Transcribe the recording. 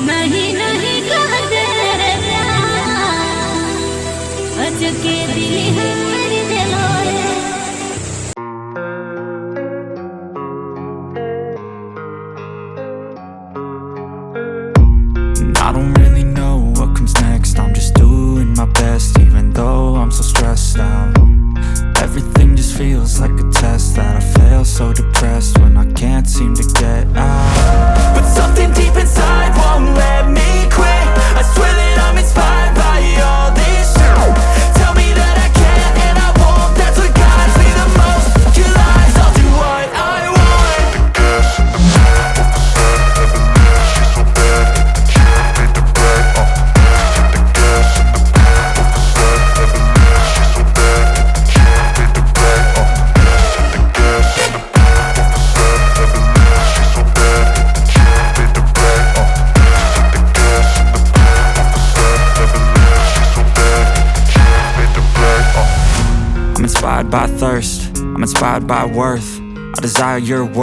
नहीं नहीं कह दे रे प्यार, अचके दिल है मेरी दिलोरे। I don't really know what comes next. I'm just doing my best, even though I'm so stressed out. Everything just feels like a test that I fail, so depressed when I can't seem to get out. But something deep inside won't let me quit. I swear that I'm inspired by all this shit. Tell me that I can't and I won't. That's what guides me the most. Your lies, I'll do what I want. Gas in the middle of the sun, never leaves. She's so bad, can't fade the bright. Hit the gas in the middle of the sun, never leaves. She's so bad, can't fade the bright. Hit the gas in the middle of the sun, never leaves. She's so bad, can't fade the bright. Hit the gas in the middle of the sun, never leaves. She's so bad, can't fade the bright. I'm inspired by thirst, I'm inspired by worth. I desire your worth.